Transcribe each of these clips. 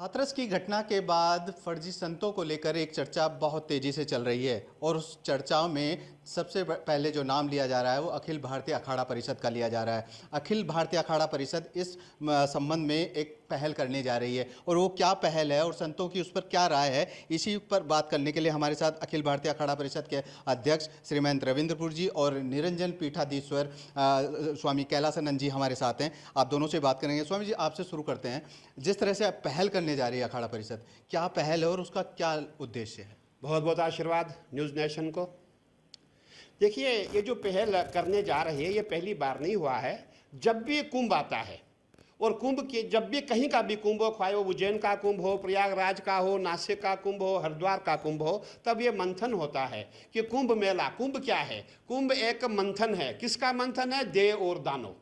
हाथरस की घटना के बाद फर्जी संतों को लेकर एक चर्चा बहुत तेजी से चल रही है और उस चर्चाओं में सबसे पहले जो नाम लिया जा रहा है वो अखिल भारतीय अखाड़ा परिषद का लिया जा रहा है। अखिल भारतीय अखाड़ा परिषद इस संबंध में एक पहल करने जा रही है और वो क्या पहल है और संतों की उस पर क्या राय है, इसी पर बात करने के लिए हमारे साथ अखिल भारतीय अखाड़ा परिषद के अध्यक्ष श्रीमंत रविंद्रपुर जी और निरंजन पीठाधीश्वर स्वामी कैलासानंद जी हमारे साथ हैं। आप दोनों से बात करेंगे। स्वामी जी, आपसे शुरू करते हैं। जिस तरह से आप पहल करने जा रही है अखाड़ा परिषद, क्या पहल है और उसका क्या उद्देश्य है? बहुत बहुत आशीर्वाद न्यूज़ नेशन को। देखिए, ये जो पहल करने जा रही है ये पहली बार नहीं हुआ है। जब भी कुंभ आता है और कुंभ के जब भी कहीं का भी कुंभ हो, चाहे वो उज्जैन का कुंभ हो, प्रयागराज का हो, नासिक का कुंभ हो, हरिद्वार का कुंभ हो, तब ये मंथन होता है कि कुंभ मेला। कुंभ क्या है? कुंभ एक मंथन है। किसका मंथन है? देव और दानव।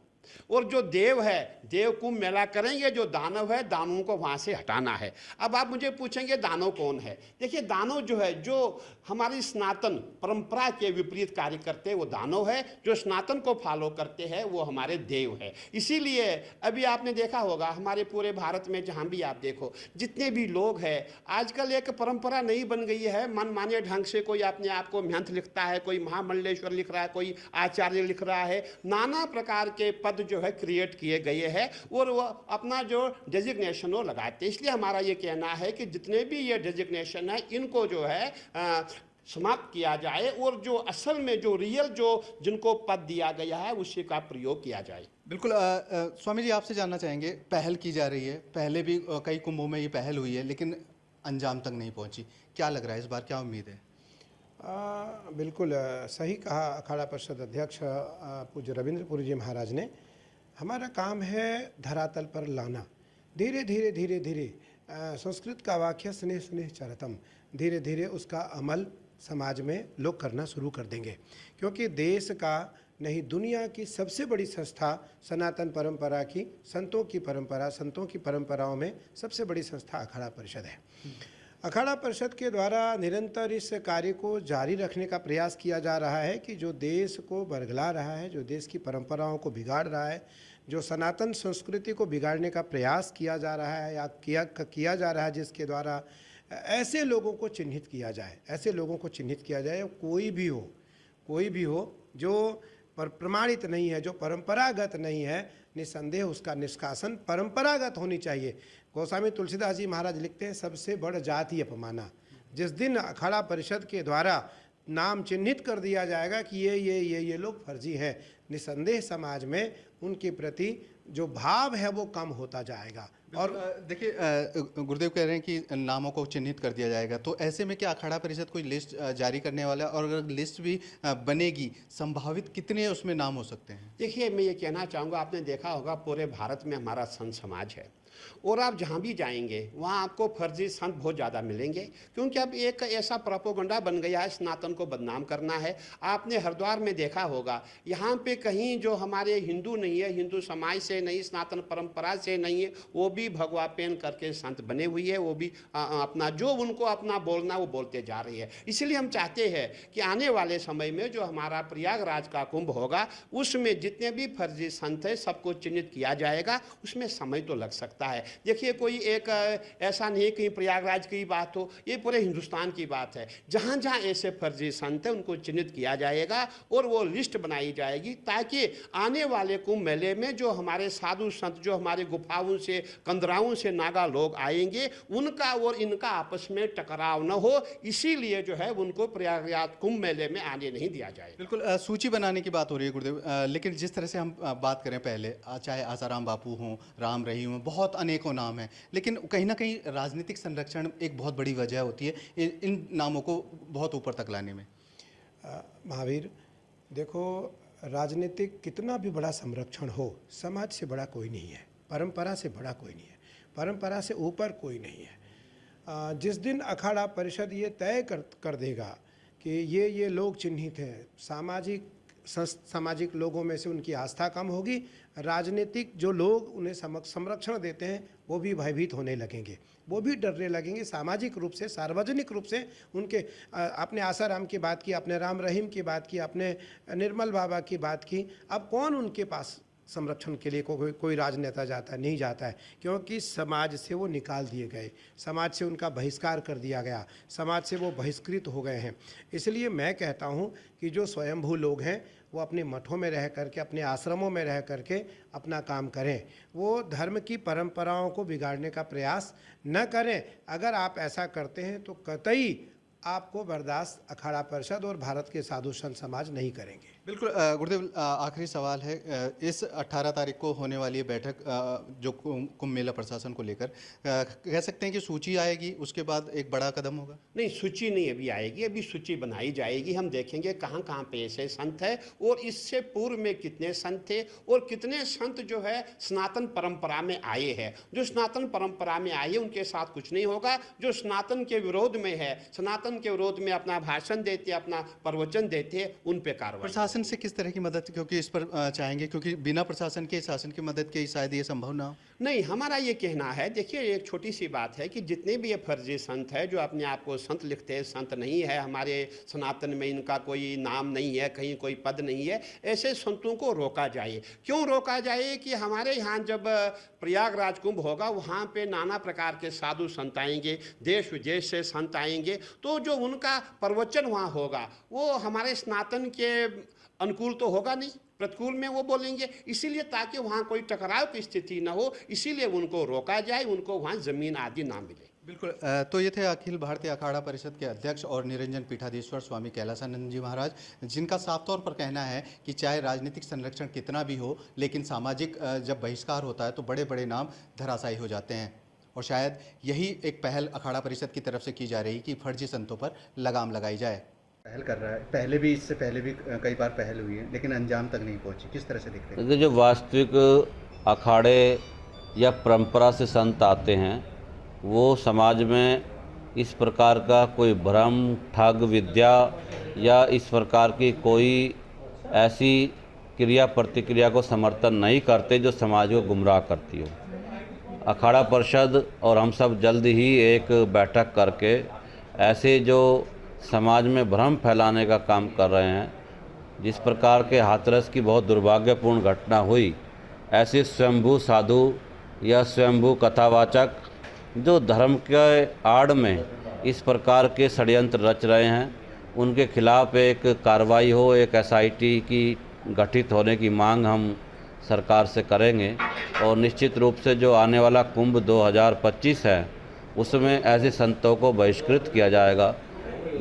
और जो देव है, देव कुंभ मेला करेंगे, जो दानव है, दानवों को वहाँ से हटाना है। अब आप मुझे पूछेंगे दानव कौन है? देखिए, दानव जो है, जो हमारी सनातन परंपरा के विपरीत कार्य करते हैं वो दानव है। जो सनातन को फॉलो करते हैं वो हमारे देव है। इसीलिए अभी आपने देखा होगा हमारे पूरे भारत में जहाँ भी आप देखो, जितने भी लोग हैं, आजकल एक परंपरा नहीं बन गई है मनमाने ढंग से। कोई अपने आप को महंत लिखता है, कोई महामंडलेश्वर लिख रहा है, कोई आचार्य लिख रहा है। नाना प्रकार के पद जो है क्रिएट किए गए हैं और वो अपना जो डेजिग्नेशन वो लगाते हैं। इसलिए हमारा ये कहना है कि जितने भी ये डेजिग्नेशन है इनको जो है समाप्त किया जाए और जो असल में जो रियल जो जिनको पद दिया गया है उसी का प्रयोग किया जाए। बिल्कुल। स्वामी जी, आपसे जानना चाहेंगे, पहल की जा रही है, पहले भी कई कुंभों में ये पहल हुई है लेकिन अंजाम तक नहीं पहुंची। क्या लग रहा है इस बार, क्या उम्मीद है? बिल्कुल सही कहा अखाड़ा परिषद अध्यक्ष पूज्य रविंद्रपुरी जी महाराज ने। हमारा काम है धरातल पर लाना, धीरे धीरे धीरे धीरे। संस्कृत का वाक्य स्नेह स्नेह चरतम, धीरे धीरे उसका अमल समाज में लोग करना शुरू कर देंगे। क्योंकि देश का नहीं, दुनिया की सबसे बड़ी संस्था सनातन परंपरा की, संतों की परंपरा, संतों की परंपराओं में सबसे बड़ी संस्था अखाड़ा परिषद है। अखाड़ा परिषद के द्वारा निरंतर इस कार्य को जारी रखने का प्रयास किया जा रहा है कि जो देश को बरगला रहा है, जो देश की परंपराओं को बिगाड़ रहा है, जो सनातन संस्कृति को बिगाड़ने का प्रयास किया जा रहा है या किया जा रहा है, जिसके द्वारा ऐसे लोगों को चिन्हित किया जाए, ऐसे लोगों को चिन्हित किया जाए। कोई भी हो जो प्रमाणित नहीं है, जो परंपरागत नहीं है, निसंदेह उसका निष्कासन परंपरागत होनी चाहिए। गोस्वामी तुलसीदास जी महाराज लिखते हैं, सबसे बड़ जाति अपमाना। जिस दिन अखाड़ा परिषद के द्वारा नाम चिन्हित कर दिया जाएगा कि ये लोग फर्जी हैं, निसंदेह समाज में उनके प्रति जो भाव है वो कम होता जाएगा। और देखिए, गुरुदेव कह रहे हैं कि नामों को चिन्हित कर दिया जाएगा, तो ऐसे में क्या अखाड़ा परिषद कोई लिस्ट जारी करने वाला है? और अगर लिस्ट भी बनेगी, संभावित कितने उसमें नाम हो सकते हैं? देखिए, मैं ये कहना चाहूँगा, आपने देखा होगा पूरे भारत में हमारा संत समाज है और आप जहाँ भी जाएंगे वहाँ आपको फर्जी संत बहुत ज़्यादा मिलेंगे। क्योंकि अब एक ऐसा प्रोपोगंडा बन गया है, सनातन को बदनाम करना है। आपने हरिद्वार में देखा होगा, यहाँ पे कहीं जो हमारे हिंदू नहीं है, हिंदू समाज से नहीं, सनातन परंपरा से नहीं है, वो भी भगवा पहन करके संत बने हुई है। वो भी अपना जो उनको अपना बोलना वो बोलते जा रही है। इसलिए हम चाहते हैं कि आने वाले समय में जो हमारा प्रयागराज का कुंभ होगा उसमें जितने भी फर्जी संत हैं सबको चिन्हित किया जाएगा। उसमें समय तो लग सकता है। देखिए, कोई एक ऐसा नहीं कि प्रयागराज की बात हो, ये पूरे हिंदुस्तान की बात है। जहाँ जहाँ ऐसे फर्जी संत हैं उनको चिन्हित किया जाएगा और वो लिस्ट बनाई जाएगी, ताकि आने वाले कुंभ मेले में जो हमारे साधु संत, जो हमारे गुफाओं से, कंदराओं से नागा लोग आएंगे, उनका और इनका आपस में टकराव न हो। इसीलिए जो है उनको प्रयागराज कुंभ मेले में आने नहीं दिया जाए। बिल्कुल। सूची बनाने की बात हो रही है गुरुदेव, लेकिन जिस तरह से हम बात करें, पहले चाहे आसाराम बापू हों, राम रहीम हों, बहुत अनेकों नाम हैं, लेकिन कहीं ना कहीं राजनीतिक संरक्षण एक बहुत बड़ी वजह होती है इन नामों को बहुत ऊपर तक लाने में। महावीर, देखो, राजनीतिक कितना भी बड़ा संरक्षण हो, समाज से बड़ा कोई नहीं है, परंपरा से बड़ा कोई नहीं है, परंपरा से ऊपर कोई नहीं है। जिस दिन अखाड़ा परिषद ये तय कर देगा कि ये लोग चिन्हित हैं, सामाजिक लोगों में से उनकी आस्था कम होगी, राजनीतिक जो लोग उन्हें संरक्षण देते हैं वो भी भयभीत होने लगेंगे, वो भी डरने लगेंगे। सामाजिक रूप से, सार्वजनिक रूप से उनके आपने आसाराम की बात की, आपने राम रहीम की बात की, आपने निर्मल बाबा की बात की। अब कौन उनके पास संरक्षण के लिए कोई राजनेता जाता है, नहीं जाता है, क्योंकि समाज से वो निकाल दिए गए, समाज से उनका बहिष्कार कर दिया गया, समाज से वो बहिष्कृत हो गए हैं। इसलिए मैं कहता हूँ कि जो स्वयंभू लोग हैं वो अपने मठों में रह करके, अपने आश्रमों में रह करके अपना काम करें, वो धर्म की परंपराओं को बिगाड़ने का प्रयास न करें। अगर आप ऐसा करते हैं तो कतई आपको बर्दाश्त अखाड़ा परिषद और भारत के साधु संत समाज नहीं करेंगे। बिल्कुल गुरुदेव, आखिरी सवाल है, इस 18 तारीख को होने वाली बैठक जो कुंभ मेला प्रशासन को लेकर कह सकते हैं कि सूची आएगी, उसके बाद एक बड़ा कदम होगा? नहीं, सूची नहीं अभी आएगी, अभी सूची बनाई जाएगी। हम देखेंगे कहाँ कहाँ पे ऐसे संत है और इससे पूर्व में कितने संत थे और कितने संत जो है सनातन परंपरा में आए हैं। जो सनातन परंपरा में आए उनके साथ कुछ नहीं होगा, जो सनातन के विरोध में है, सनातन के विरोध में अपना भाषण देते, अपना प्रवचन देते, उन पे कार्रवाई। प्रशासन से किस तरह की मदद, क्योंकि इस पर चाहेंगे, क्योंकि बिना प्रशासन के शासन की मदद के शायद ये संभव ना हो? नहीं, हमारा ये कहना है, देखिए एक छोटी सी बात है कि जितने भी ये फर्जी संत है जो अपने आप को संत लिखते हैं, संत नहीं है, हमारे सनातन में इनका कोई नाम नहीं है, कहीं कोई पद नहीं है, ऐसे संतों को रोका जाए। क्यों रोका जाए कि हमारे यहाँ जब प्रयागराज कुंभ होगा वहाँ पे नाना प्रकार के साधु संत आएंगे, देश विदेश से संत आएंगे, तो जो उनका प्रवचन वहाँ होगा वो हमारे सनातन के अनुकूल तो होगा नहीं, प्रतिकूल में वो बोलेंगे। इसीलिए ताकि वहाँ कोई टकराव की स्थिति न हो, इसीलिए उनको रोका जाए, उनको वहाँ ज़मीन आदि ना मिले। बिल्कुल। तो ये थे अखिल भारतीय अखाड़ा परिषद के अध्यक्ष और निरंजन पीठाधीश्वर स्वामी कैलासानंद जी महाराज, जिनका साफ तौर पर कहना है कि चाहे राजनीतिक संरक्षण कितना भी हो, लेकिन सामाजिक जब बहिष्कार होता है तो बड़े बड़े नाम धराशायी हो जाते हैं। और शायद यही एक पहल अखाड़ा परिषद की तरफ से की जा रही कि फर्जी संतों पर लगाम लगाई जाए। पहल कर रहा है, पहले भी, इससे पहले भी कई बार पहल हुई है, लेकिन अंजाम तक नहीं पहुंची। किस तरह से दिखते हैं? देखिए, जो वास्तविक अखाड़े या परंपरा से संत आते हैं वो समाज में इस प्रकार का कोई भ्रम, ठग विद्या या इस प्रकार की कोई ऐसी क्रिया प्रतिक्रिया को समर्थन नहीं करते जो समाज को गुमराह करती हो। अखाड़ा परिषद और हम सब जल्द ही एक बैठक करके ऐसे जो समाज में भ्रम फैलाने का काम कर रहे हैं, जिस प्रकार के हाथरस की बहुत दुर्भाग्यपूर्ण घटना हुई, ऐसे स्वयंभू साधु या स्वयंभू कथावाचक जो धर्म के आड़ में इस प्रकार के षड्यंत्र रच रहे हैं, उनके खिलाफ एक कार्रवाई हो, एक SIT की गठित होने की मांग हम सरकार से करेंगे। और निश्चित रूप से जो आने वाला कुंभ 2025 है उसमें ऐसे संतों को बहिष्कृत किया जाएगा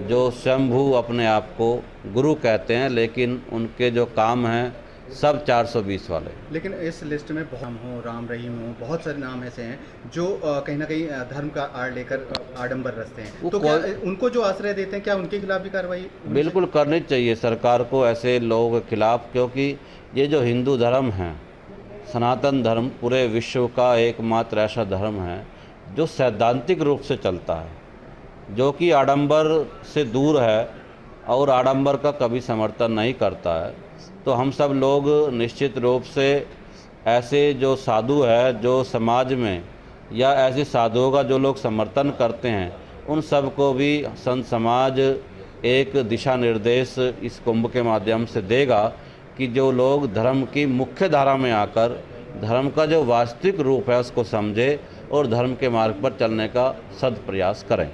जो स्वयंभू अपने आप को गुरु कहते हैं, लेकिन उनके जो काम हैं सब 420 वाले। लेकिन इस लिस्ट में राम रहीम हो, बहुत सारे नाम ऐसे हैं जो कहीं ना कहीं धर्म का आड़ लेकर आडंबर रचते हैं, तो क्या उनको जो आश्रय देते हैं, क्या उनके खिलाफ भी कार्रवाई बिल्कुल करनी चाहिए सरकार को ऐसे लोगों के खिलाफ? क्योंकि ये जो हिंदू धर्म है, सनातन धर्म, पूरे विश्व का एकमात्र ऐसा धर्म है जो सैद्धांतिक रूप से चलता है, जो कि आडंबर से दूर है और आडंबर का कभी समर्थन नहीं करता है। तो हम सब लोग निश्चित रूप से ऐसे जो साधु है, जो समाज में या ऐसे साधुओं का जो लोग समर्थन करते हैं, उन सब को भी संत समाज एक दिशा निर्देश इस कुंभ के माध्यम से देगा कि जो लोग धर्म की मुख्य धारा में आकर धर्म का जो वास्तविक रूप है उसको समझे और धर्म के मार्ग पर चलने का सद प्रयास करें।